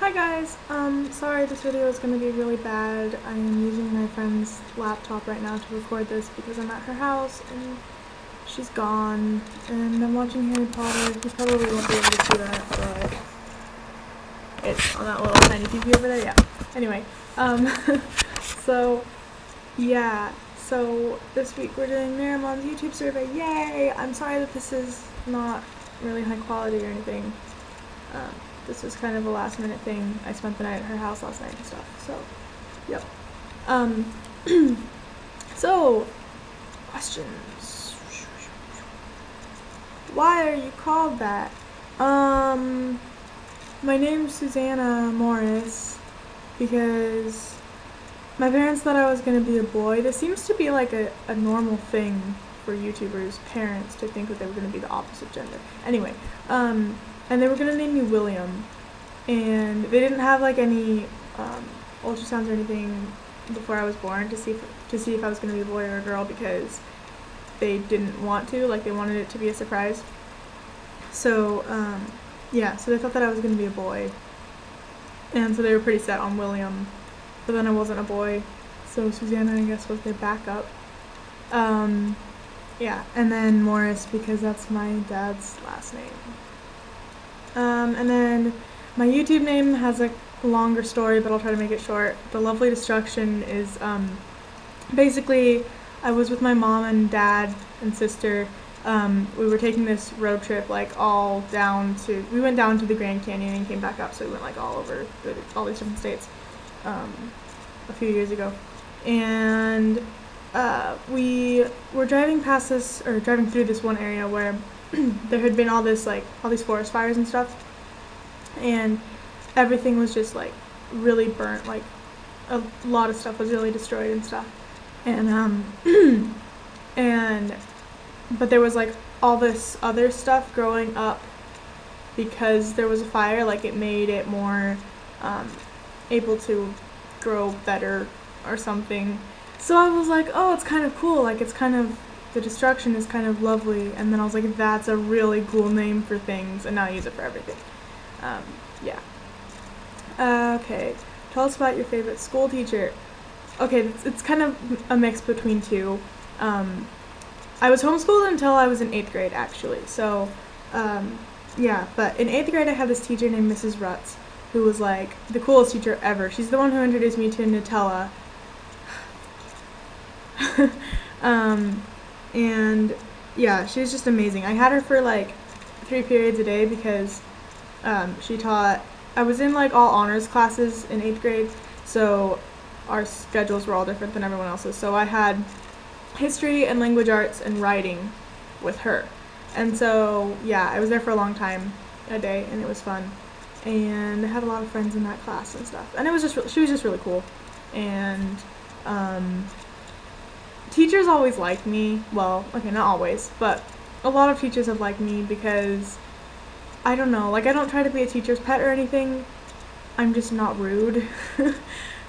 Hi guys, sorry this video is going to be really bad. I am using my friend's laptop right now to record this because I'm at her house and she's gone and I'm watching Harry Potter. You probably won't be able to see that, but it's on that little tiny TV over there, yeah. Anyway, so, yeah, so this week we're doing Miramon's YouTube survey, yay! I'm sorry that this is not really high quality or anything. This was kind of a last minute thing. I spent the night at her house last night and stuff, so, yep. So, questions. Why are you called that? My name's Susanna Morris because my parents thought I was going to be a boy. This seems to be like a normal thing for YouTubers' parents to think that they were going to be the opposite gender. Anyway, and they were going to name me William, and they didn't have like any ultrasounds or anything before I was born to see if I was going to be a boy or a girl because they didn't want to, like they wanted it to be a surprise. So, yeah, so they thought that I was going to be a boy, and so they were pretty set on William, but then I wasn't a boy, so Susanna, I guess, was their backup. Yeah, and then Morris because that's my dad's last name. And then my YouTube name has a longer story, but I'll try to make it short. The Lovely Destruction is basically I was with my mom and dad and sister. We were taking this road trip like we went down to the Grand Canyon and came back up, so we went like all over all these different states a few years ago. And we were driving through this one area where there had been all these forest fires and stuff, and everything was just like really burnt, like a lot of stuff was really destroyed and stuff, and but there was like all this other stuff growing up because there was a fire, like it made it more able to grow better or something. So I was like, oh, it's kind of cool, like the destruction is kind of lovely, and then I was like, that's a really cool name for things, and now I use it for everything. Yeah. Okay, tell us about your favorite school teacher. Okay, it's kind of a mix between two. I was homeschooled until I was in 8th grade, actually, so, yeah, but in 8th grade I had this teacher named Mrs. Rutz, who was like the coolest teacher ever. She's the one who introduced me to Nutella. And yeah, she was just amazing. I had her for like 3 periods a day because I was in like all honors classes in 8th grade, so our schedules were all different than everyone else's. So I had history and language arts and writing with her. And so yeah, I was there for a long time a day, and it was fun. And I had a lot of friends in that class and stuff. And she was just really cool. And teachers always liked me. Well, okay, not always, but a lot of teachers have liked me because, I don't know, like I don't try to be a teacher's pet or anything. I'm just not rude.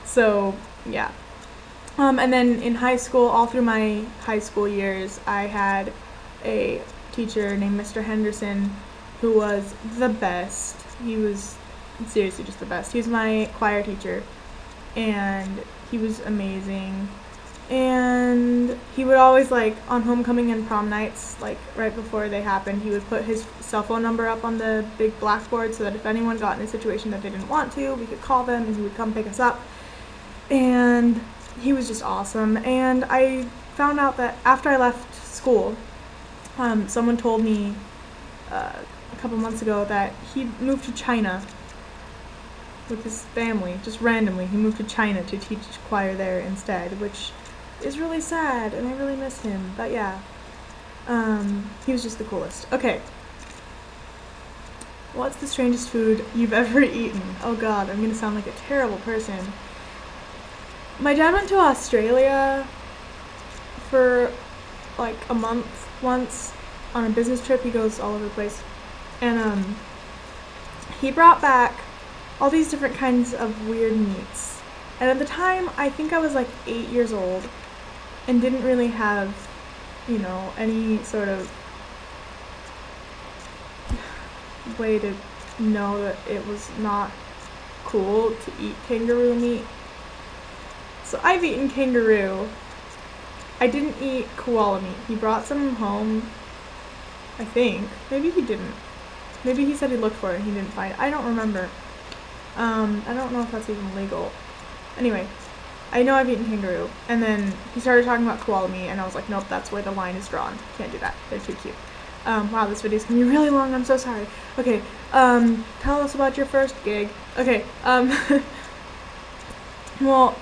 So, yeah. And then in high school, all through my high school years, I had a teacher named Mr. Henderson who was the best. He was seriously just the best. He was my choir teacher, and he was amazing. And he would always, like, on homecoming and prom nights, like, right before they happened, he would put his cell phone number up on the big blackboard so that if anyone got in a situation that they didn't want to, we could call them and he would come pick us up. And he was just awesome. And I found out that after I left school, someone told me a couple months ago that he moved to China with his family, just randomly. He moved to China to teach choir there instead, which is really sad, and I really miss him, but yeah, he was just the coolest. Okay, what's the strangest food you've ever eaten? Oh god, I'm gonna sound like a terrible person. My dad went to Australia for like a month once on a business trip. He goes all over the place, and he brought back all these different kinds of weird meats, and at the time I think I was like 8 years old and didn't really have, any sort of way to know that it was not cool to eat kangaroo meat. So I've eaten kangaroo. I didn't eat koala meat. He brought some home, I think. Maybe he didn't. Maybe he said he looked for it and he didn't find it. I don't remember. I don't know if that's even legal. Anyway, I know I've eaten kangaroo. And then he started talking about koala meat and I was like, nope, that's where the line is drawn. Can't do that. They're too cute. Wow, this video's gonna be really long. I'm so sorry. Okay, tell us about your first gig. Okay, well,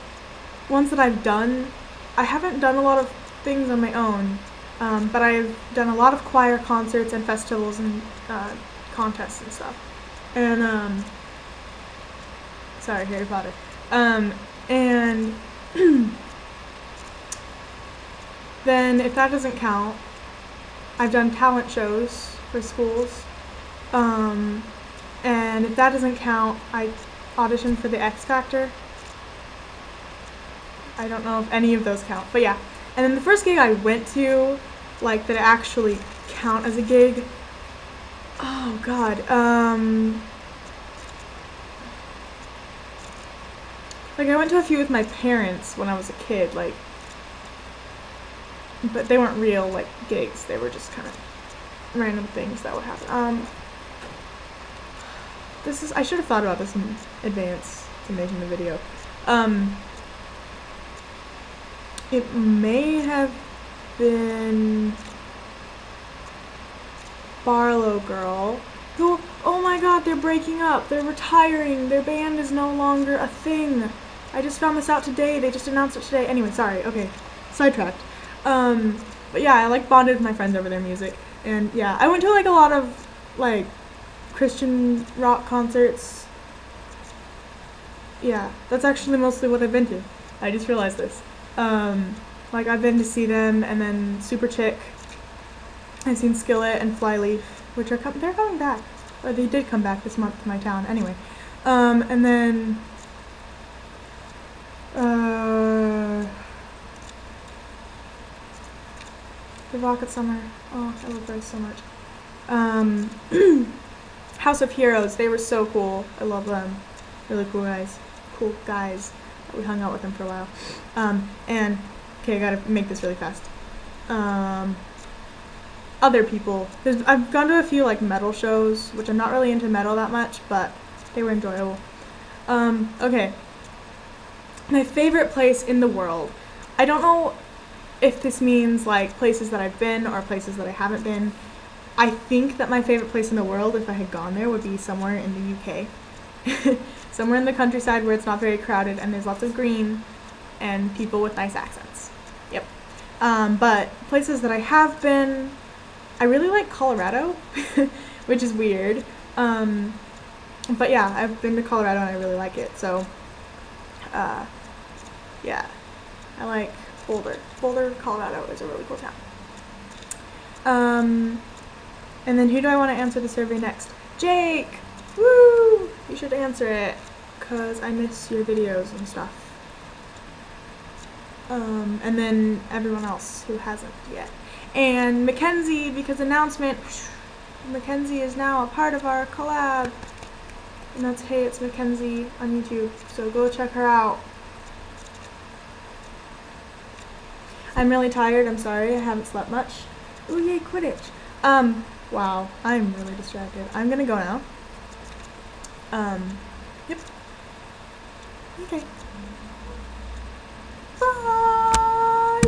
ones that I've done, I haven't done a lot of things on my own, but I've done a lot of choir concerts and festivals and contests and stuff. And sorry, Harry Potter. And then if that doesn't count, I've done talent shows for schools. And if that doesn't count, I auditioned for the X Factor. I don't know if any of those count, but yeah. And then the first gig I went to, like, that actually count as a gig, oh god, like, I went to a few with my parents when I was a kid, like, but they weren't real, like, gigs. They were just kind of random things that would happen. I should have thought about this in advance to making the video. It may have been Barlow Girl, who, oh my god, they're breaking up. They're retiring. Their band is no longer a thing. I just found this out today. They just announced it today. Anyway, sorry. Okay, sidetracked. But yeah, I like bonded with my friends over their music. And yeah, I went to like a lot of like Christian rock concerts. Yeah, that's actually mostly what I've been to. I just realized this. Like I've been to see them, and then Super Chick. I've seen Skillet and Flyleaf, which are they're coming back, or they did come back this month to my town. Anyway, and then the Rocket Summer. Oh, I love those so much. House of Heroes. They were so cool. I love them. Really cool guys. Cool guys. We hung out with them for a while. And okay, I gotta make this really fast. Other people. I've gone to a few like metal shows, which I'm not really into metal that much, but they were enjoyable. Okay. My favorite place in the world. I don't know if this means like places that I've been or places that I haven't been. I think that my favorite place in the world, if I had gone there, would be somewhere in the UK. Somewhere in the countryside where it's not very crowded and there's lots of green and people with nice accents. Yep. But places that I have been, I really like Colorado, which is weird. But yeah, I've been to Colorado and I really like it. So, yeah, I like Boulder. Boulder, Colorado is a really cool town. And then who do I want to answer the survey next? Jake! Woo! You should answer it, because I miss your videos and stuff. And then everyone else who hasn't yet. And Mackenzie, because announcement, Mackenzie is now a part of our collab. And that's Hey It's Mackenzie on YouTube, so go check her out. I'm really tired, I'm sorry, I haven't slept much. Ooh, yay, Quidditch. Wow, I'm really distracted. I'm gonna go now. Yep. Okay.